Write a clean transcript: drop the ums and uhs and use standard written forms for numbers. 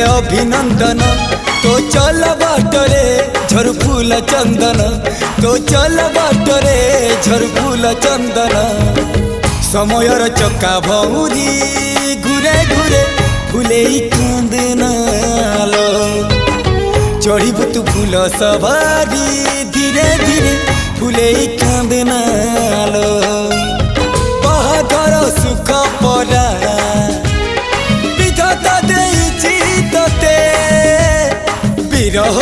अभिनंदन तो चल बाटरे झर फूल चंदन तो चल बाटरे झर फूल चंदन समयर चक्का भौरी घुरे घुरे फुले कांदनालो चढ़ीबु तू फूल सवारी धीरे धीरे फुले कांदनालो बाहागर सुख परा विधाता देइछि तते विरह